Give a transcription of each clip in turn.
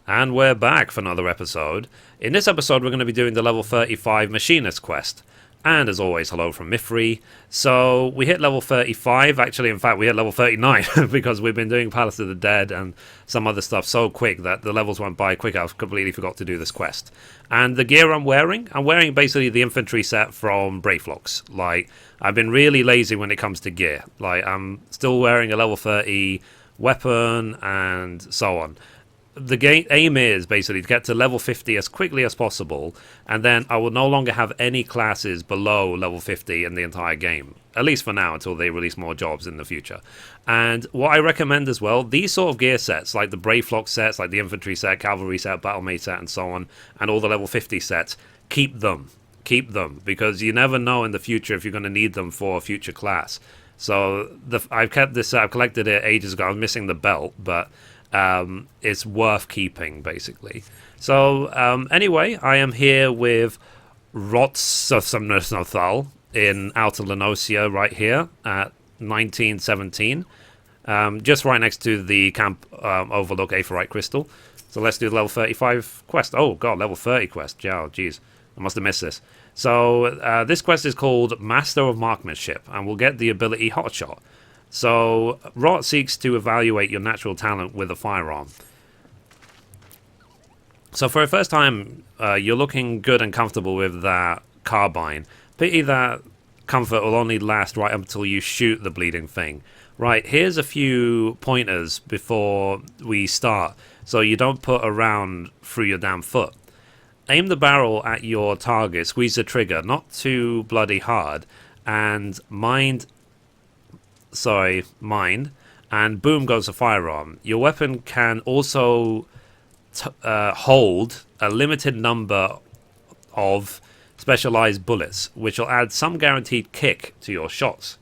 And we're back for another episode. In this episode, we're going to be doing the level 35 Machinist Quest. And as always, hello from Mithrie. So we hit level 35. Actually, in fact, we hit level 39 because we've been doing Palace of the Dead and some other stuff so quick that the levels went by quick. I completely forgot to do this quest. And the gear I'm wearing basically the infantry set from Brayflox. Like, I've been really lazy when it comes to gear. Like, I'm still wearing a level 30 weapon and so on. The aim is basically to get to level 50 as quickly as possible, and then I will no longer have any classes below level 50 in the entire game, at least for now, until they release more jobs in the future. And what I recommend as well, these sort of gear sets, like the Brayflox sets, like the infantry set, cavalry set, battlemate set, and so on, and all the level 50 sets, keep them, because you never know in the future if you're going to need them for a future class. So I've kept this set, I've collected it ages ago. I was missing the belt, but it's worth keeping, basically. So anyway, I am here with Rotsothamnothal in Outer Lenosia right here at 1917, just right next to the camp overlook Aephorite Crystal. So let's do the level 35 quest. Oh god, level 30 quest. Oh jeez, I must have missed this. So this quest is called Master of Marksmanship, and we'll get the ability Hotshot. So, Rot seeks to evaluate your natural talent with a firearm. So for the first time, you're looking good and comfortable with that carbine. Pity that comfort will only last right up until you shoot the bleeding thing. Right, here's a few pointers before we start, so you don't put a round through your damn foot. Aim the barrel at your target, squeeze the trigger, not too bloody hard, and mind, and boom goes the firearm. Your weapon can also hold a limited number of specialized bullets, which will add some guaranteed kick to your shots.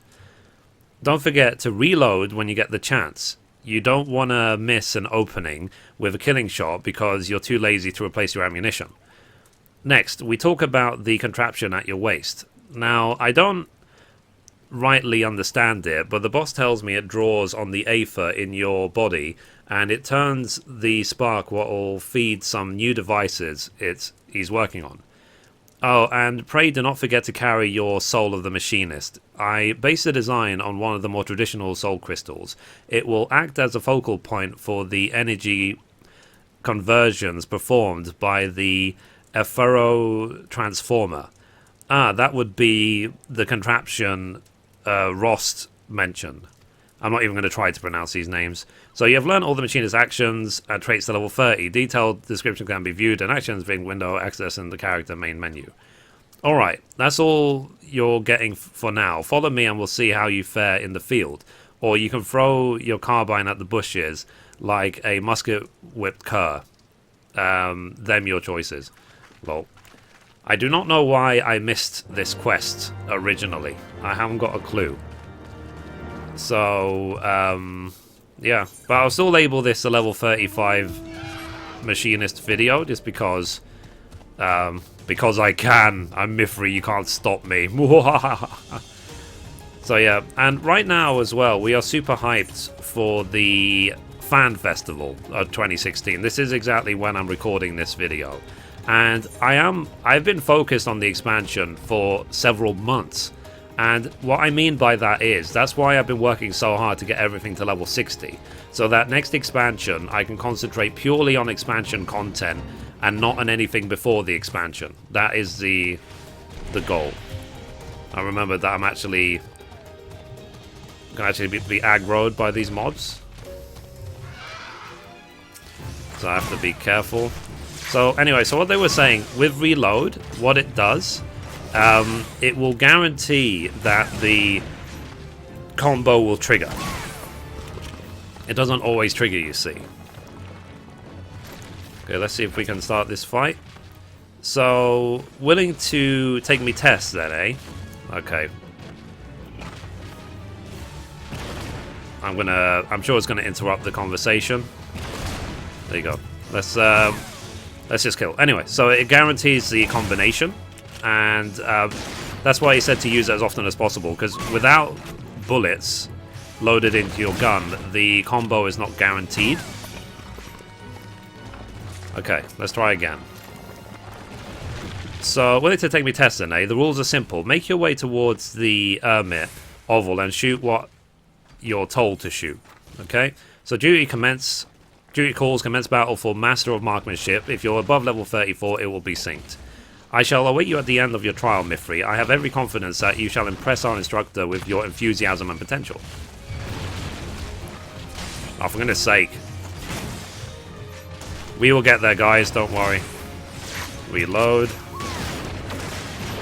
Don't forget to reload when you get the chance. You don't want to miss an opening with a killing shot because you're too lazy to replace your ammunition. Next, we talk about the contraption at your waist. Now, I don't rightly understand it, but the boss tells me it draws on the aether in your body, and it turns the spark what will feed some new devices he's working on. Oh, and pray do not forget to carry your Soul of the Machinist. I base the design on one of the more traditional soul crystals. It will act as a focal point for the energy conversions performed by the Ephero Transformer. That would be the contraption Rost mentioned. I'm not even going to try to pronounce these names. So you have learned all the machinist's actions and traits to level 30. Detailed description can be viewed in actions being window access in the character main menu. Alright, that's all you're getting for now. Follow me and we'll see how you fare in the field. Or you can throw your carbine at the bushes like a musket-whipped cur. Them your choices. Well, I do not know why I missed this quest originally. I haven't got a clue. So, yeah. But I'll still label this a level 35 Machinist video, just because I can. I'm Mithrie, you can't stop me. So yeah, and right now as well, we are super hyped for the Fan Festival of 2016. This is exactly when I'm recording this video. And I've been focused on the expansion for several months. And what I mean by that is, that's why I've been working so hard to get everything to level 60. So that next expansion, I can concentrate purely on expansion content and not on anything before the expansion. That is the goal. I remember that I'm actually going to be aggroed by these mobs. So I have to be careful. So anyway, so what they were saying, with reload, what it does, it will guarantee that the combo will trigger. It doesn't always trigger, you see. Okay, let's see if we can start this fight. So, willing to take me tests then, eh? Okay. I'm sure it's gonna interrupt the conversation. There you go. Let's just kill. Anyway, so it guarantees the combination, and that's why he said to use it as often as possible, because without bullets loaded into your gun, the combo is not guaranteed. Okay, let's try again. So, willing to take me testing, eh? The rules are simple. Make your way towards the Hermit oval and shoot what you're told to shoot. Okay? So, duty calls commence battle for Master of Marksmanship. If you're above level 34, it will be synced. I shall await you at the end of your trial, Mithrie. I have every confidence that you shall impress our instructor with your enthusiasm and potential. Oh, for goodness sake. We will get there, guys. Don't worry. Reload.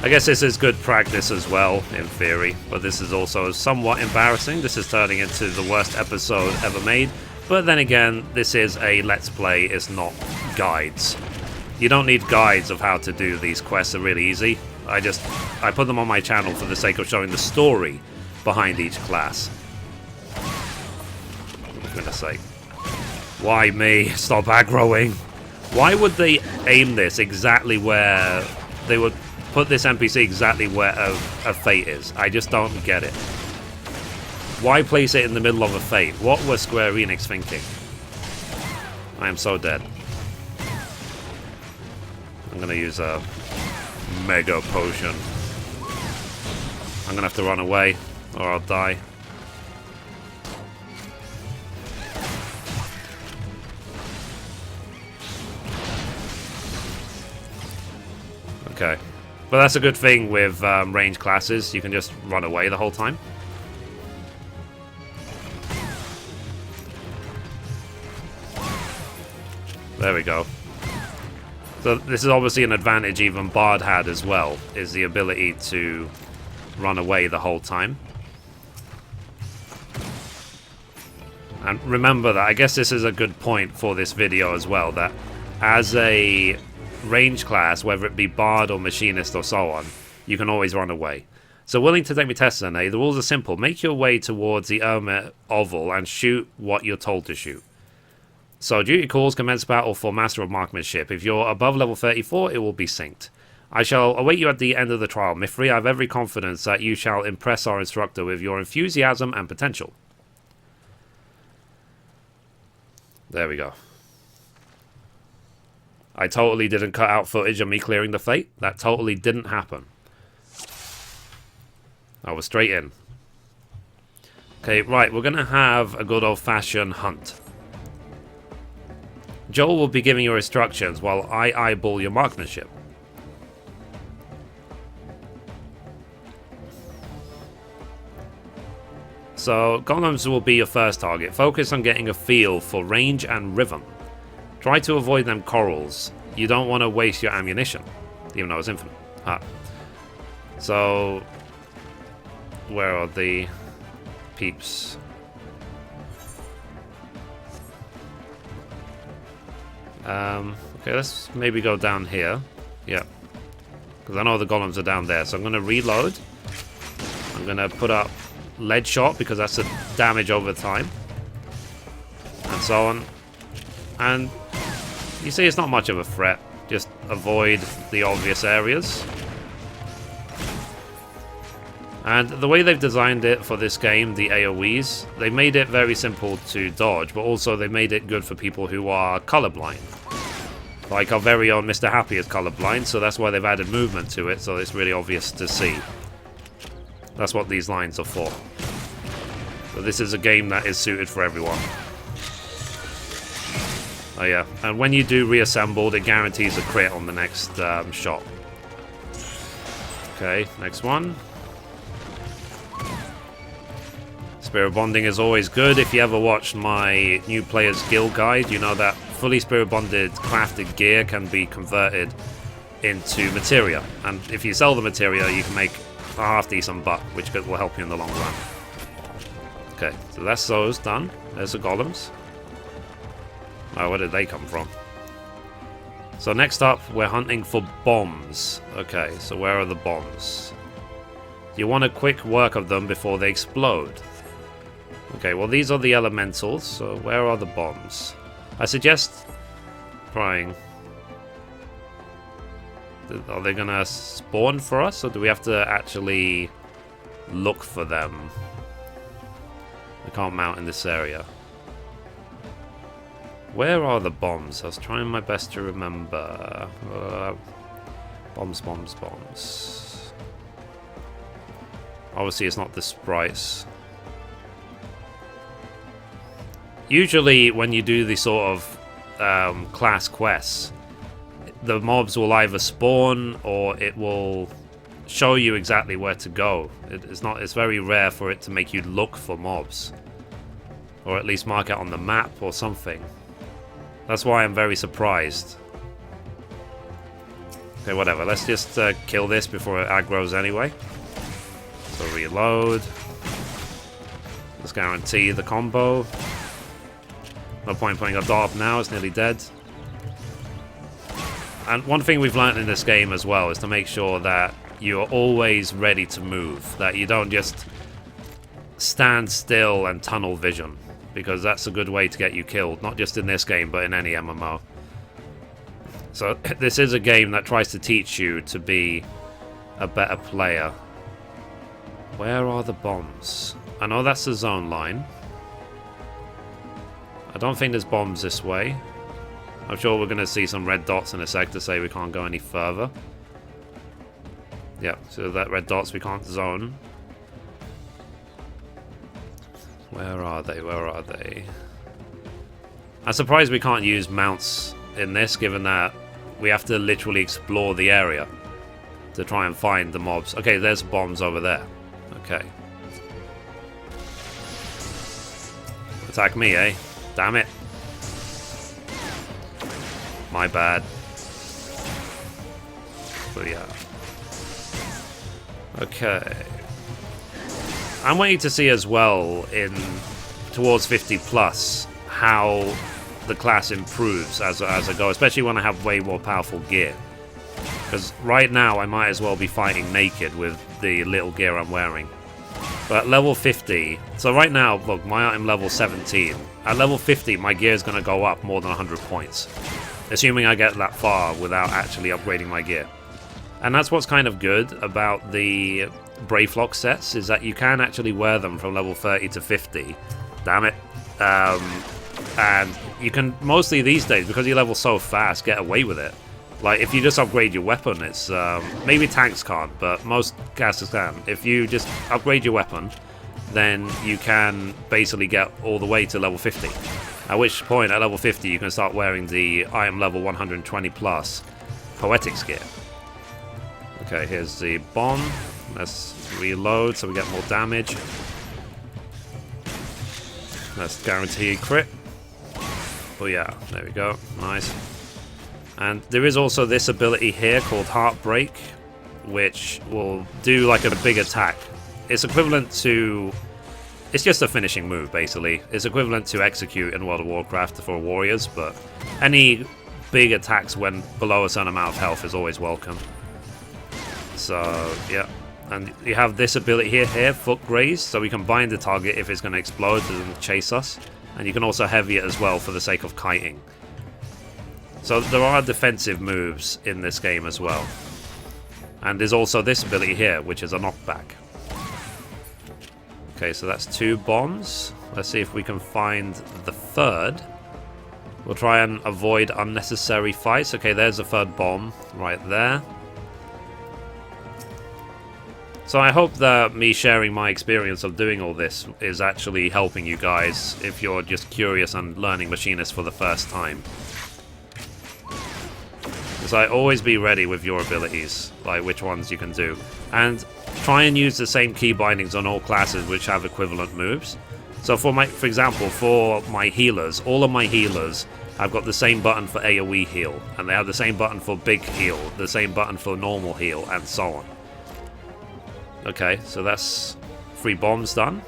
I guess this is good practice as well, in theory, but this is also somewhat embarrassing. This is turning into the worst episode ever made, but then again, this is a Let's Play, it's not guides. You don't need guides of how to do these quests, they're really easy. I put them on my channel for the sake of showing the story behind each class. For goodness sake. Why me? Stop aggroing. Why would they aim this exactly where they would put this NPC exactly where a fate is? I just don't get it. Why place it in the middle of a fate? What was Square Enix thinking? I am so dead. I'm gonna use a mega potion. I'm gonna have to run away or I'll die. Okay. But that's a good thing with range classes. You can just run away the whole time. There we go. So this is obviously an advantage even Bard had as well, is the ability to run away the whole time. And remember that, I guess this is a good point for this video as well, that as a range class, whether it be Bard or Machinist or so on, you can always run away. So willing to take me testing, eh? The rules are simple. Make your way towards the Hermit oval and shoot what you're told to shoot. So duty calls commence battle for Master of Marksmanship. If you're above level 34, it will be synced. I shall await you at the end of the trial, Mithrie. I have every confidence that you shall impress our instructor with your enthusiasm and potential. There we go. I totally didn't cut out footage of me clearing the fate. That totally didn't happen. I was straight in. Okay, right, we're going to have a good old-fashioned hunt. Joel will be giving your instructions while I eyeball your marksmanship. So, golems will be your first target. Focus on getting a feel for range and rhythm. Try to avoid them corals. You don't want to waste your ammunition, even though it's infinite. So, where are the peeps? Okay, let's maybe go down here. Yeah, because I know the golems are down there. So I'm going to reload. I'm going to put up lead shot because that's the damage over time, and so on. And you see, it's not much of a threat. Just avoid the obvious areas. And the way they've designed it for this game, the AoEs, they made it very simple to dodge, but also they made it good for people who are colorblind. Like our very own Mr. Happy is colorblind, so that's why they've added movement to it, so it's really obvious to see. That's what these lines are for. So this is a game that is suited for everyone. Oh yeah, and when you do reassembled, it guarantees a crit on the next shot. Okay, next one. Spirit bonding is always good. If you ever watched my new player's guild guide, you know that fully spirit bonded crafted gear can be converted into materia. And if you sell the materia, you can make a half decent buck, which will help you in the long run. Okay, so that's those done. There's the golems. Oh, where did they come from? So next up, we're hunting for bombs. Okay, so where are the bombs? You want a quick work of them before they explode. Okay, well these are the elementals, so where are the bombs? I suggest trying... Are they gonna spawn for us, or do we have to actually look for them? I can't mount in this area. Where are the bombs? I was trying my best to remember. Bombs. Obviously, it's not the sprites. Usually, when you do these sort of class quests, the mobs will either spawn or it will show you exactly where to go. It's very rare for it to make you look for mobs, or at least mark it on the map or something. That's why I'm very surprised. Okay, whatever. Let's just kill this before it aggroes anyway. So reload. Let's guarantee the combo. No point putting a dot up now, it's nearly dead. And one thing we've learned in this game as well is to make sure that you're always ready to move. That you don't just stand still and tunnel vision. Because that's a good way to get you killed. Not just in this game, but in any MMO. So this is a game that tries to teach you to be a better player. Where are the bombs? I know that's the zone line. I don't think there's bombs this way. I'm sure we're going to see some red dots in a sec to say we can't go any further. Yeah, so that red dots we can't zone. Where are they? Where are they? I'm surprised we can't use mounts in this, given that we have to literally explore the area to try and find the mobs. Okay, there's bombs over there. Okay. Attack me, eh? Damn it. My bad. But yeah. Okay. I'm waiting to see as well in towards 50 plus how the class improves as I go, especially when I have way more powerful gear. Because right now I might as well be fighting naked with the little gear I'm wearing. But at level 50, so right now, look, I'm level 17. At level 50, my gear is going to go up more than 100 points. Assuming I get that far without actually upgrading my gear. And that's what's kind of good about the Brayflock sets, is that you can actually wear them from level 30 to 50. Damn it. And you can mostly these days, because you level so fast, get away with it. Like, if you just upgrade your weapon, it's maybe tanks can't, but most casters can. If you just upgrade your weapon, then you can basically get all the way to level 50. At which point, at level 50, you can start wearing the I am level 120 plus Poetics gear. Okay, here's the bomb. Let's reload so we get more damage. Let's guarantee crit. Oh yeah, there we go. Nice. And there is also this ability here called Heartbreak, which will do like a big attack. It's equivalent to... It's just a finishing move, basically. It's equivalent to Execute in World of Warcraft for warriors, but any big attacks when below a certain amount of health is always welcome. So, yeah. And you have this ability here, Foot Graze, so we can bind the target if it's going to explode and chase us. And you can also heavy it as well for the sake of kiting. So there are defensive moves in this game as well. And there's also this ability here, which is a knockback. Okay, so that's 2 bombs. Let's see if we can find the third. We'll try and avoid unnecessary fights. Okay, there's the third bomb right there. So I hope that me sharing my experience of doing all this is actually helping you guys if you're just curious and learning Machinist for the first time. Because I always be ready with your abilities, like which ones you can do. And try and use the same key bindings on all classes which have equivalent moves. So for example, for my healers, all of my healers have got the same button for AoE heal, and they have the same button for big heal, the same button for normal heal, and so on. Okay, so that's 3 bombs done.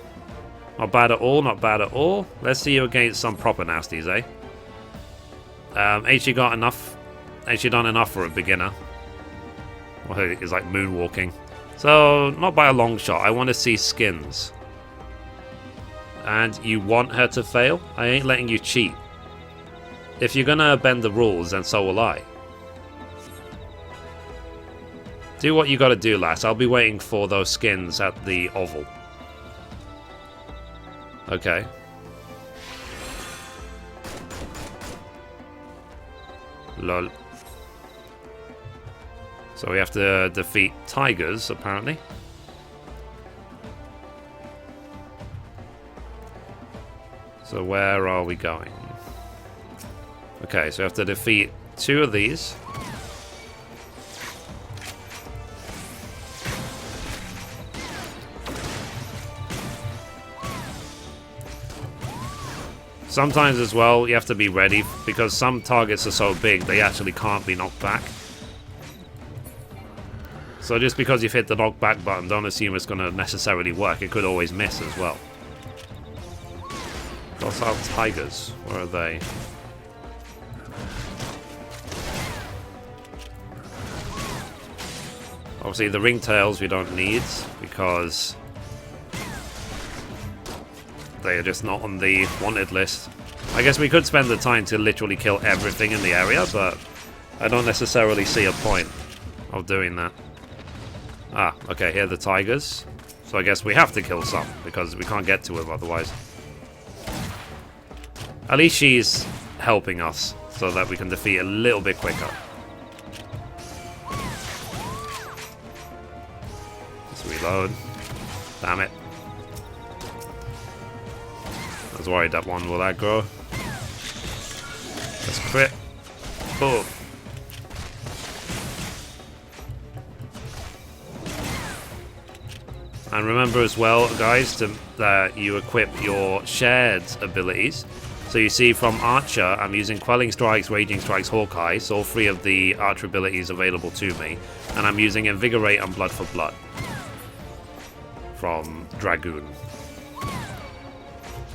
Not bad at all, not bad at all. Let's see you against some proper nasties, eh? Actually got enough. Actually done enough for a beginner. Well, it's like moonwalking. So, not by a long shot. I want to see skins. And you want her to fail? I ain't letting you cheat. If you're gonna bend the rules, then so will I. Do what you gotta do, lass. I'll be waiting for those skins at the oval. Okay. Lol. So we have to defeat tigers, apparently. So where are we going? Okay, so we have to defeat 2 of these. Sometimes as well, you have to be ready, because some targets are so big, they actually can't be knocked back. So just because you've hit the knockback button, don't assume it's going to necessarily work. It could always miss as well. Docile tigers, where are they? Obviously the ringtails we don't need, because they are just not on the wanted list. I guess we could spend the time to literally kill everything in the area, but I don't necessarily see a point of doing that. Ah, okay, here are the tigers. So I guess we have to kill some, because we can't get to them otherwise. At least she's helping us, so that we can defeat a little bit quicker. Let's reload. Damn it. I was worried that one will aggro. Let's crit. Boom. And remember as well, guys, that you equip your shared abilities. So you see from Archer, I'm using Quelling Strikes, Raging Strikes, Hawkeye, so all 3 of the Archer abilities available to me. And I'm using Invigorate and Blood for Blood from Dragoon.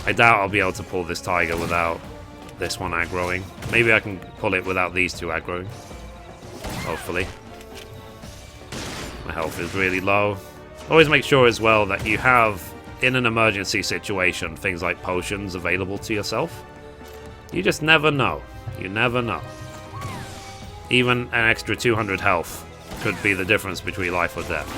I doubt I'll be able to pull this tiger without this one aggroing. Maybe I can pull it without these 2 aggroing. Hopefully. My health is really low. Always make sure as well that you have, in an emergency situation, things like potions available to yourself. You just never know. You never know. Even an extra 200 health could be the difference between life or death.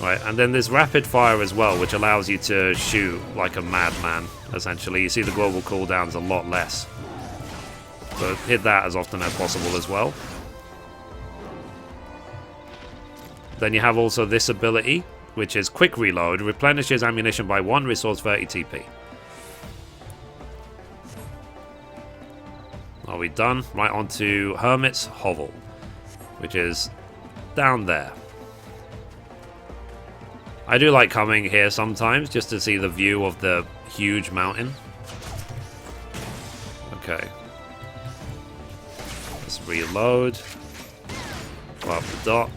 Right, and then there's rapid fire as well, which allows you to shoot like a madman, essentially. You see the global cooldown's a lot less. So hit that as often as possible as well. Then you have also this ability, which is Quick Reload, replenishes ammunition by 1, restores 30 TP. Are we done? Right, on to Hermit's Hovel, which is down there. I do like coming here sometimes, just to see the view of the huge mountain. Okay. Let's reload. Go up the dot.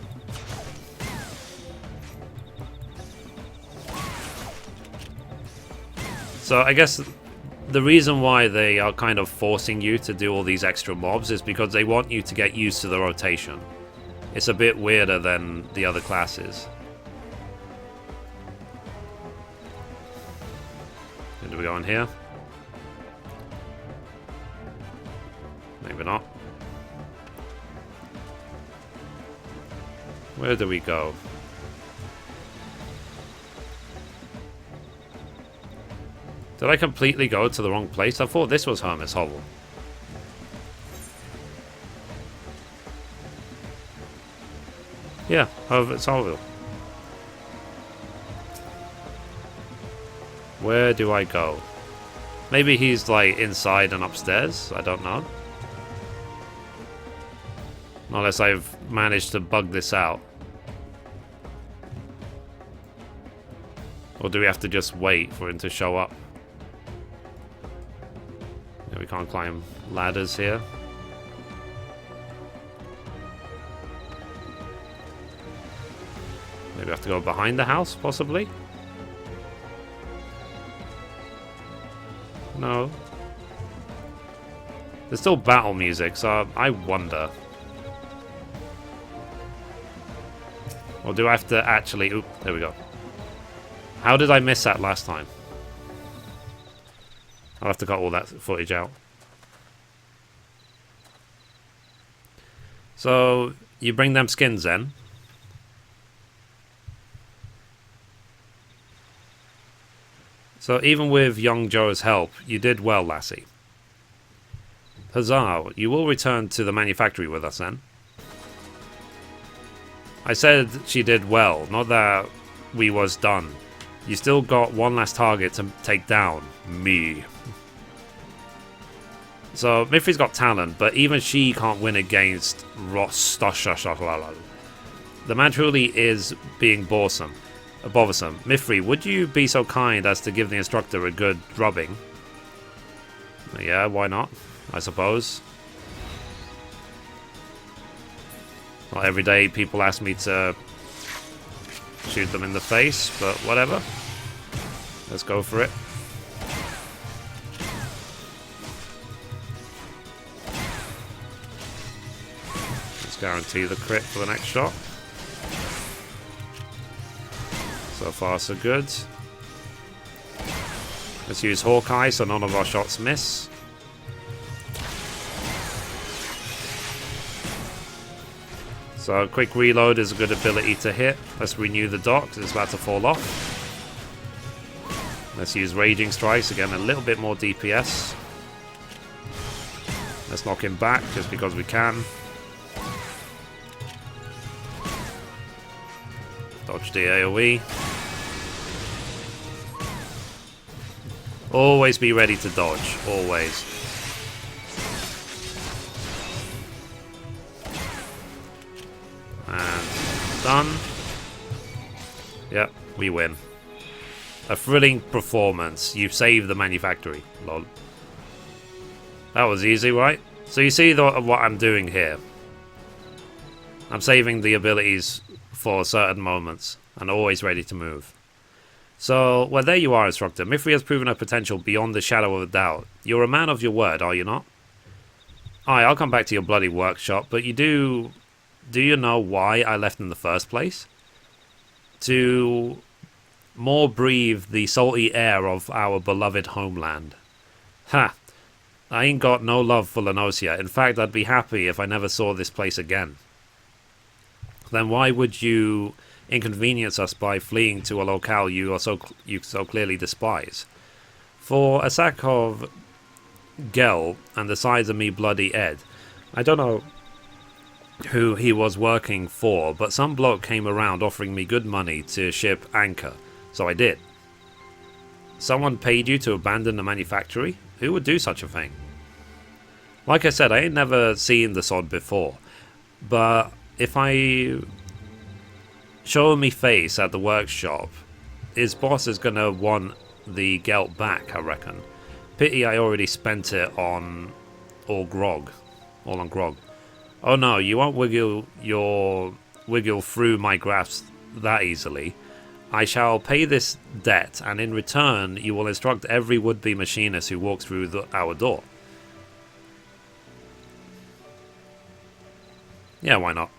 So I guess the reason why they are kind of forcing you to do all these extra mobs is because they want you to get used to the rotation. It's a bit weirder than the other classes. Do we go in here? Maybe not. Where do we go? Did I completely go to the wrong place? I thought this was Hermit's Hovel. Yeah, Hermit's Hovel. Where do I go? Maybe he's like inside and upstairs? I don't know. Unless I've managed to bug this out. Or do we have to just wait for him to show up? Yeah, we can't climb ladders here. Maybe I have to go behind the house, possibly? No. There's still battle music, so I wonder. Or do I have to actually... Oop, there we go. How did I miss that last time? I'll have to cut all that footage out. So, you bring them skins then. So even with young Joe's help, you did well, lassie. Huzzah, you will return to the manufactory with us then. I said she did well, not that we was done. You still got one last target to take down. Me. So, Mithrie's got talent, but even she can't win against Ross. The man truly is being bothersome. Mithrie, would you be so kind as to give the instructor a good drubbing? Yeah, why not? I suppose. Not every day people ask me to shoot them in the face, but whatever. Let's go for it. Let's guarantee the crit for the next shot. So far, so good. Let's use Hawkeye so none of our shots miss. So quick reload is a good ability to hit. Let's renew the dot because it's about to fall off. Let's use Raging Strikes, again a little bit more DPS. Let's knock him back just because we can. Dodge the AoE. Always be ready to dodge, always. And done. Yep, we win. A thrilling performance. You saved the manufactory. Lol. That was easy, right? So you see what I'm doing here. I'm saving the abilities for certain moments and always ready to move. So, well, there you are, instructor. Mithrie has proven her potential beyond the shadow of a doubt. You're a man of your word, are you not? Aye, I'll come back to your bloody workshop, but you do you know why I left in the first place? To more breathe the salty air of our beloved homeland. Ha! I ain't got no love for Lenosia. In fact, I'd be happy if I never saw this place again. Then why would you inconvenience us by fleeing to a locale you so clearly despise? For a sack of gel and the size of me bloody Ed. I don't know who he was working for, but some bloke came around offering me good money to ship Anchor, so I did. Someone paid you to abandon the manufactory? Who would do such a thing? Like I said, I ain't never seen the sod before, but if I show me face at the workshop, his boss is gonna want the gelt back, I reckon. Pity I already spent it on all on grog. Oh no, you won't wiggle through my grasp that easily. I shall pay this debt, and in return you will instruct every would-be machinist who walks through our door. Yeah, why not?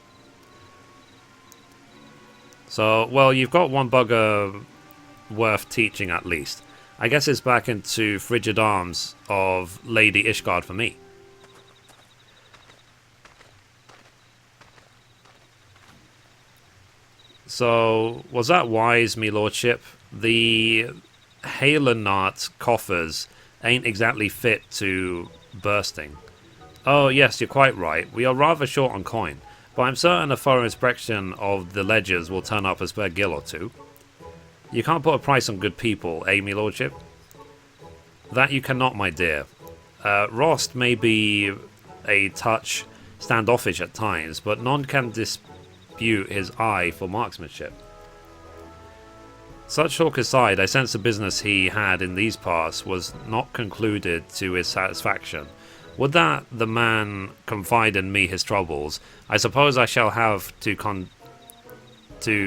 So, well, you've got one bugger worth teaching at least. I guess it's back into frigid arms of Lady Ishgard for me. So, was that wise, me lordship? The Halenart coffers ain't exactly fit to bursting. Oh, yes, you're quite right. We are rather short on coin, but I'm certain a thorough inspection of the ledgers will turn up a spare gill or two. You can't put a price on good people, eh, me lordship? That you cannot, my dear. Rost may be a touch standoffish at times, but none can dispute his eye for marksmanship. Such talk aside, I sense the business he had in these parts was not concluded to his satisfaction. Would that the man confide in me his troubles, I suppose I shall have to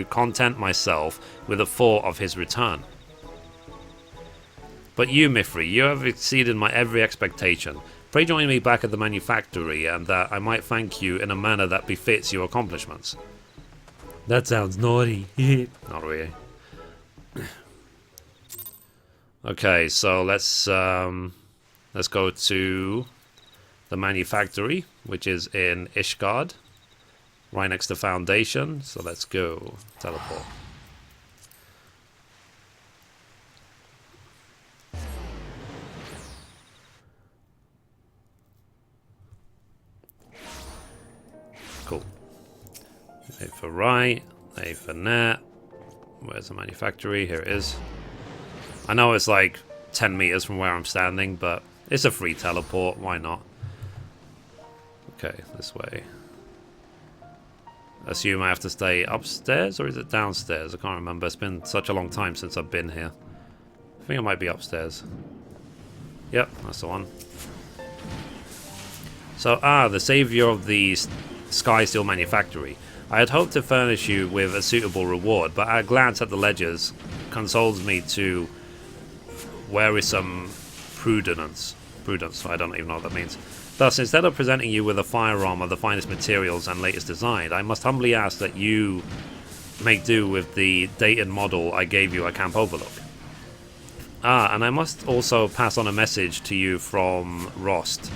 content myself with the thought of his return. But you, Mithrie, you have exceeded my every expectation. Pray join me back at the manufactory, and that I might thank you in a manner that befits your accomplishments. That sounds naughty. Not really. Okay, so let's go to the manufactory, which is in Ishgard, right next to Foundation. So let's go. Teleport. cool. A for right, A for net. Where's the manufactory? Here it is. I know it's like 10 meters from where I'm standing, but it's a free teleport. Why not? Okay, this way. Assume I have to stay upstairs, or is it downstairs? I can't remember. It's been such a long time since I've been here. I think it might be upstairs. Yep, that's the one. So, the savior of the Sky Steel Manufactory. I had hoped to furnish you with a suitable reward, but a glance at the ledgers consoles me to wearisome prudence. Prudence, I don't even know what that means. Thus, instead of presenting you with a firearm of the finest materials and latest design, I must humbly ask that you make do with the dated model I gave you at Camp Overlook. And I must also pass on a message to you from Rost.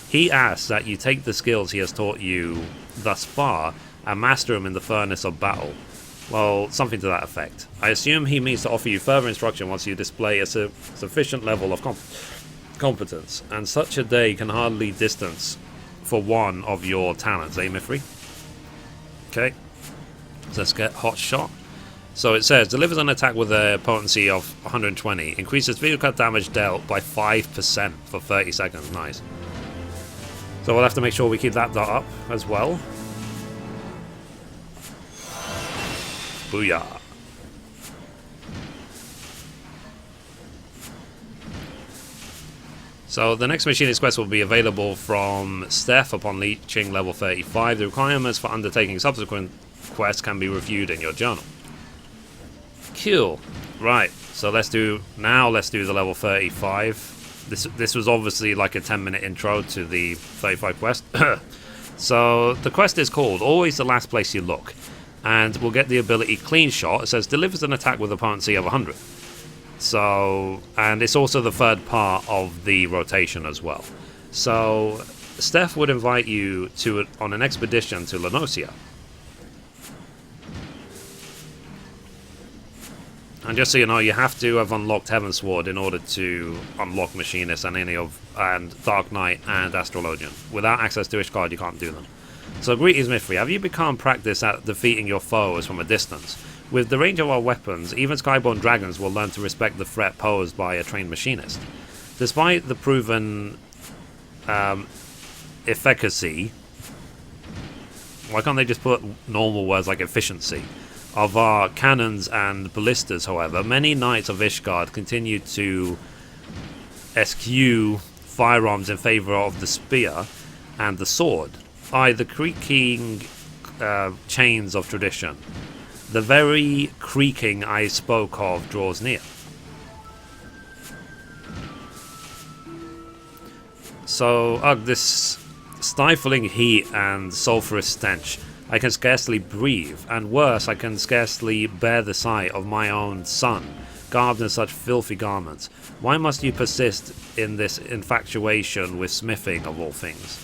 He asks that you take the skills he has taught you thus far and master them in the furnace of battle. Well, something to that effect. I assume he means to offer you further instruction once you display a sufficient level of competence, and such a day can hardly distance for one of your talents, eh, Mithrie? Okay, so let's get hot shot. So it says, delivers an attack with a potency of 120, increases physical damage dealt by 5% for 30 seconds. Nice. So we'll have to make sure we keep that dot up as well. Booyah. So the next Machinist Quest will be available from Steph upon reaching level 35. The requirements for undertaking subsequent quests can be reviewed in your journal. Cool. Right, so let's do the level 35. This was obviously like a 10-minute intro to the 35 quest. So the quest is called Always the Last Place You Look, and we'll get the ability Clean Shot. It says delivers an attack with a potency of 100. So, and it's also the third part of the rotation as well. So Steph would invite you on an expedition to Lanosia. And just so you know, you have to have unlocked Heavensward in order to unlock Machinist and Dark Knight and Astrologian. Without access to Ishgard, you can't do them. So greetings, Mithrie. Have you become practiced at defeating your foes from a distance? With the range of our weapons, even Skyborn dragons will learn to respect the threat posed by a trained machinist. Despite the proven efficacy, why can't they just put normal words like efficiency, of our cannons and ballistas, however, many knights of Ishgard continue to eschew firearms in favour of the spear and the sword. The creaking chains of tradition. The very creaking I spoke of draws near. So, this stifling heat and sulphurous stench. I can scarcely breathe, and worse, I can scarcely bear the sight of my own son, garbed in such filthy garments. Why must you persist in this infatuation with smithing, of all things?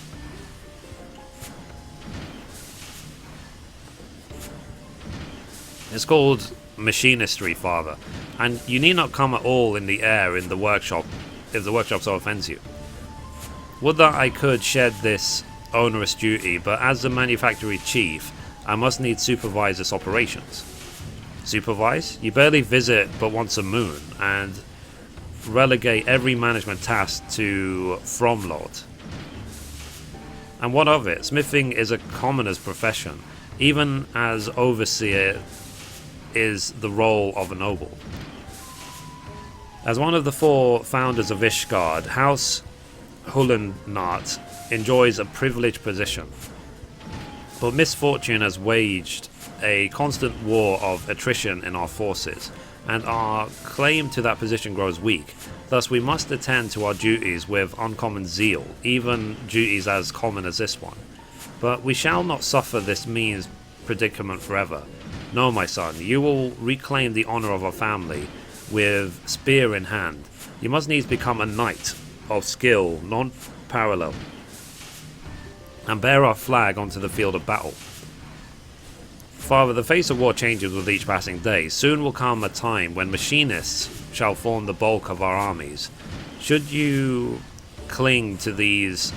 It's called Machinistry, Father, and you need not come at all in the air in the workshop if the workshop so offends you. Would that I could shed this onerous duty, but as the manufactory chief, I must needs supervise its operations. Supervise? You barely visit but once a moon, and relegate every management task to Fromlord. And what of it? Smithing is a commoner's profession, even as overseer is the role of a noble. As one of the four founders of Ishgard, House Hullenart enjoys a privileged position. But misfortune has waged a constant war of attrition in our forces, and our claim to that position grows weak. Thus we must attend to our duties with uncommon zeal, even duties as common as this one. But we shall not suffer this means predicament forever. No, my son, you will reclaim the honour of our family with spear in hand. You must needs become a knight of skill non-parallel, and bear our flag onto the field of battle. Father, the face of war changes with each passing day. Soon will come a time when machinists shall form the bulk of our armies. Should you cling to these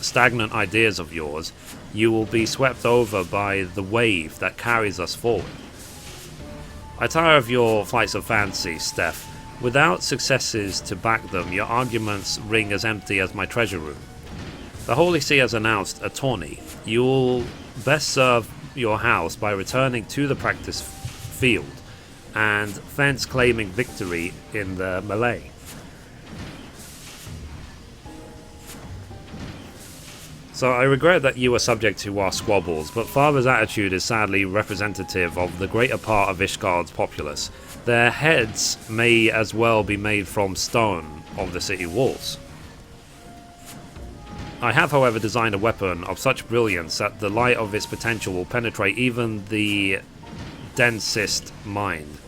stagnant ideas of yours, you will be swept over by the wave that carries us forward. I tire of your flights of fancy, Steph. Without successes to back them, your arguments ring as empty as my treasure room. The Holy See has announced a tourney. You will best serve your house by returning to the practice field and thence claiming victory in the melee. So I regret that you are subject to our squabbles, but Father's attitude is sadly representative of the greater part of Ishgard's populace. Their heads may as well be made from stone of the city walls. I have, however, designed a weapon of such brilliance that the light of its potential will penetrate even the densest mind.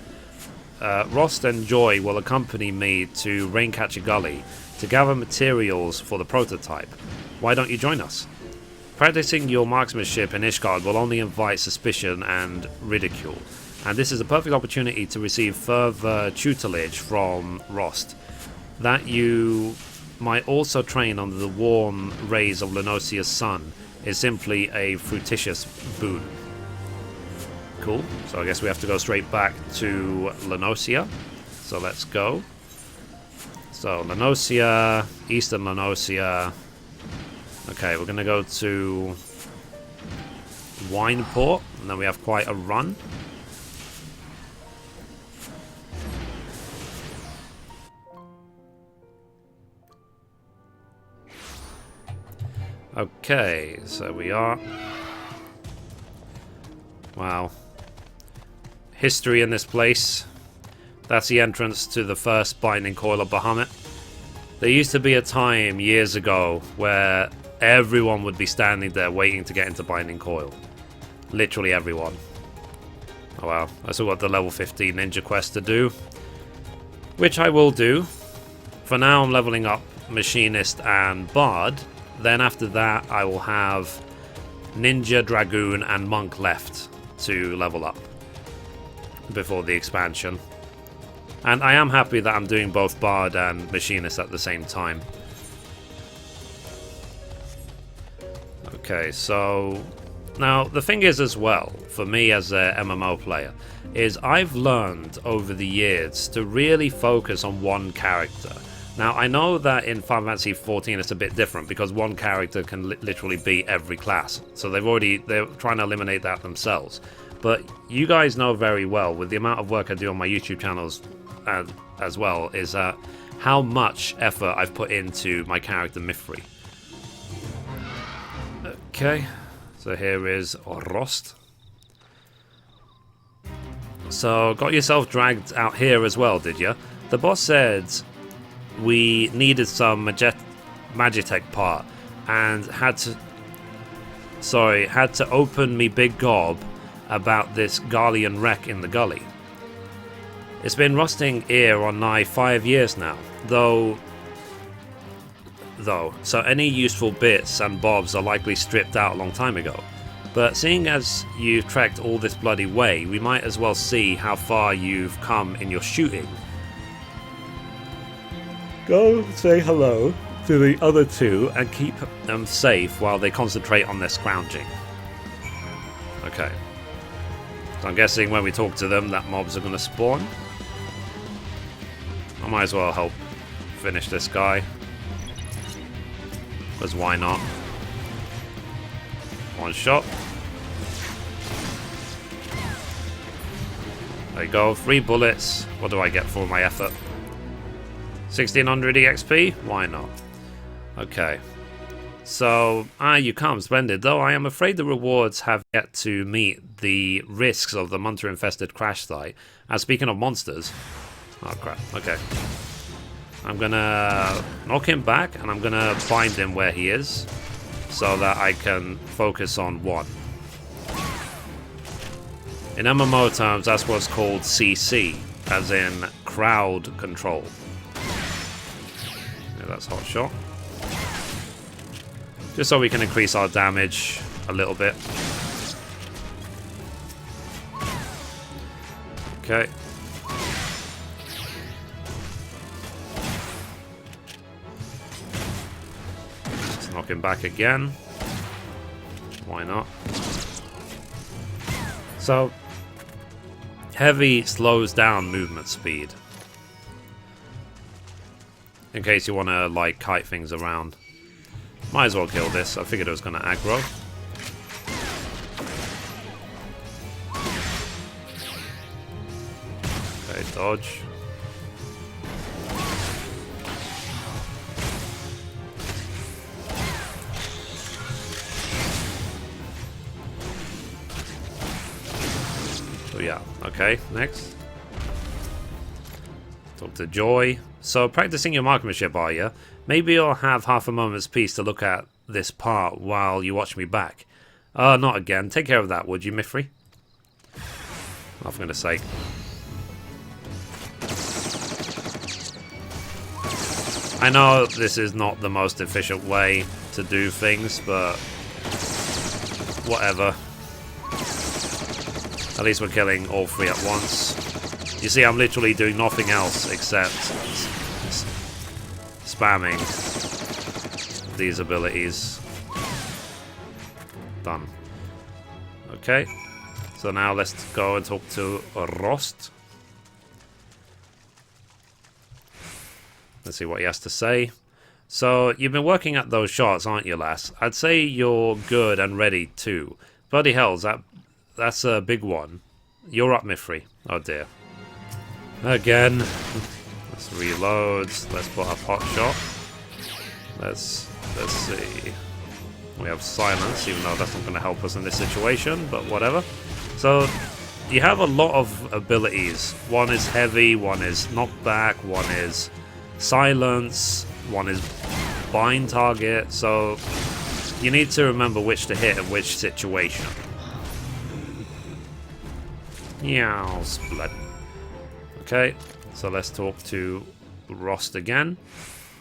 Rost and Joy will accompany me to Raincatcher Gully to gather materials for the prototype. Why don't you join us? Practicing your marksmanship in Ishgard will only invite suspicion and ridicule, and this is a perfect opportunity to receive further tutelage from Rost. That you might also train under the warm rays of Lenosia's sun is simply a fruititious boon. Cool, so I guess we have to go straight back to Lenosia. So let's go. So Lenosia, Eastern Lenosia. Okay, we're going to go to Wineport, and then we have quite a run. Okay, so we are... Wow. History in this place. That's the entrance to the first binding coil of Bahamut. There used to be a time years ago where everyone would be standing there waiting to get into binding coil. Literally everyone. Oh wow, I still got the level 15 ninja quest to do, which I will do. For now I'm leveling up Machinist and Bard. Then after that I will have Ninja, Dragoon and Monk left to level up before the expansion. And I am happy that I'm doing both Bard and Machinist at the same time. Okay, so now the thing is as well, for me as a MMO player, is I've learned over the years to really focus on one character. Now I know that in Final Fantasy XIV it's a bit different because one character can literally be every class. So they're trying to eliminate that themselves. But you guys know very well, with the amount of work I do on my YouTube channels as well, is how much effort I've put into my character Mithrie. Okay, so here is Rost. So, got yourself dragged out here as well, did you? The boss said we needed some Magitech part and had to open me big gob about this Garlean wreck in the gully. It's been rusting here on nigh 5 years now, though, so any useful bits and bobs are likely stripped out a long time ago. But seeing as you've trekked all this bloody way, we might as well see how far you've come in your shooting. Go say hello to the other two and keep them safe while they concentrate on their scrounging. Okay. So I'm guessing when we talk to them that mobs are going to spawn. I might as well help finish this guy. Because why not? One shot. There you go, 3 bullets. What do I get for my effort? 1600 EXP? Why not? Okay. So, you come, splendid. Though I am afraid the rewards have yet to meet the risks of the Munter-infested crash site. And speaking of monsters... Oh crap, okay. I'm gonna knock him back and I'm gonna bind him where he is so that I can focus on one. In MMO terms, that's what's called CC, as in crowd control. Yeah, that's hot shot. Just so we can increase our damage a little bit. Okay. Knock him back again. Why not? So, heavy slows down movement speed. In case you want to, like, kite things around. Might as well kill this. I figured it was going to aggro. Okay, dodge. So yeah, okay, next. Talk to Joy. So, practicing your marksmanship, are you? Maybe you'll have half a moment's peace to look at this part while you watch me back. Not again. Take care of that, would you, Mithrie? I'm gonna say. I know this is not the most efficient way to do things, but whatever. At least we're killing all three at once. You see, I'm literally doing nothing else except spamming these abilities. Done. Okay. So now let's go and talk to Rost. Let's see what he has to say. So, you've been working at those shots, aren't you, lass? I'd say you're good and ready, too. Bloody hells, that's a big one. You're up, Mithrie. Oh, dear. Again. Let's reload. Let's put up hot shot. Let's see. We have silence, even though that's not going to help us in this situation, but whatever. So, you have a lot of abilities. One is heavy, one is knockback, one is silence, one is bind target, so you need to remember which to hit in which situation. Yeah, split. Okay, so let's talk to Rost again.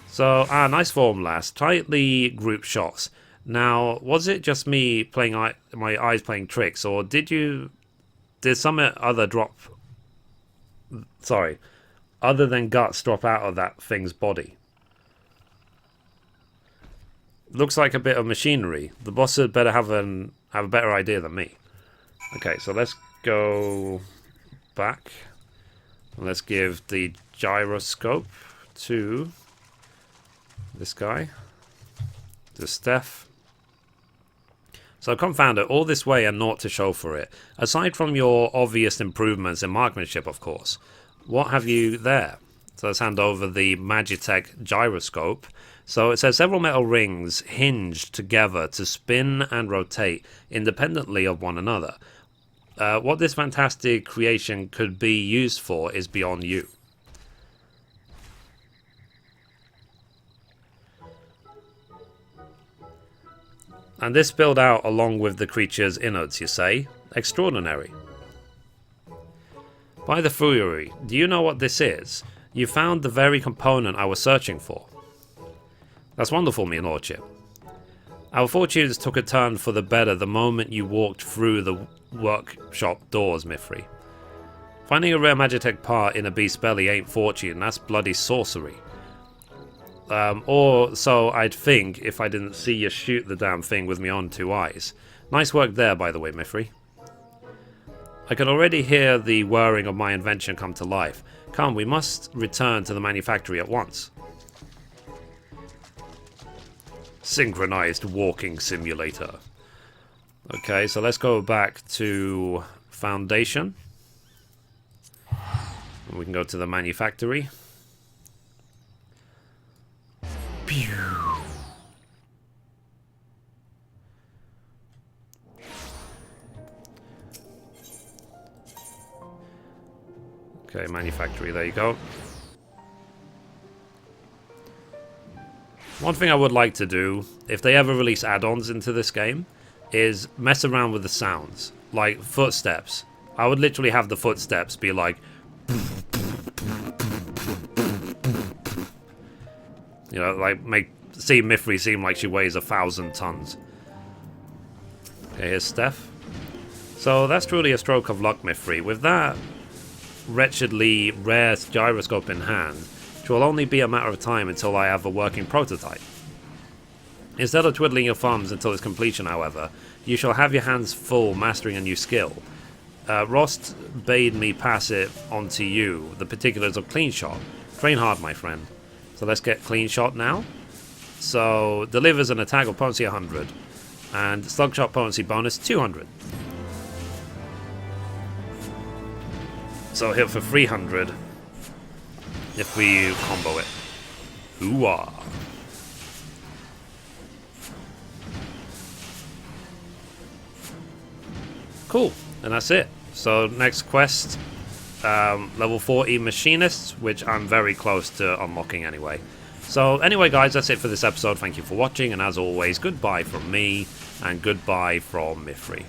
So, nice form, lass. Tightly grouped shots. Now, was it just me playing my eyes playing tricks, or did some other drop? Sorry, other than guts drop out of that thing's body? Looks like a bit of machinery. The boss had better have a better idea than me. Okay, so let's go back. Let's give the gyroscope to this guy, to Steph. So confound it, all this way and naught to show for it. Aside from your obvious improvements in marksmanship, of course, what have you there? So let's hand over the Magitech gyroscope. So it says several metal rings hinged together to spin and rotate independently of one another. What this fantastic creation could be used for is beyond you. And this spilled out along with the creature's innards, you say? Extraordinary. By the Fury, do you know what this is? You found the very component I was searching for. That's wonderful, me lordship. Our fortunes took a turn for the better the moment you walked through the workshop doors, Mithrie. Finding a rare Magitech part in a beast's belly ain't fortune, that's bloody sorcery. Or so I'd think if I didn't see you shoot the damn thing with me own two eyes. Nice work there, by the way, Mithrie. I can already hear the whirring of my invention come to life. Come, we must return to the manufactory at once. Synchronized walking simulator. Okay, so let's go back to Foundation. And we can go to the manufactory. Pew. Okay, manufactory, there you go. One thing I would like to do, if they ever release add-ons into this game, is mess around with the sounds. Like footsteps. I would literally have the footsteps be like... You know, like see Mithrie seem like she weighs 1,000 tons. Okay, here's Steph. So that's truly a stroke of luck, Mithrie. With that wretchedly rare gyroscope in hand, it will only be a matter of time until I have a working prototype. Instead of twiddling your thumbs until its completion, however, you shall have your hands full mastering a new skill. Rost bade me pass it on to you, the particulars of Clean Shot. Train hard, my friend. So let's get Clean Shot now. So, delivers an attack of potency 100, and slug shot potency bonus 200. So hit for 300 if we combo it. Hoo-ah. Cool, and that's it. So next quest, level 40 Machinists, which I'm very close to unlocking anyway. So anyway guys, that's it for this episode. Thank you for watching, and as always, goodbye from me, and goodbye from Mithrie.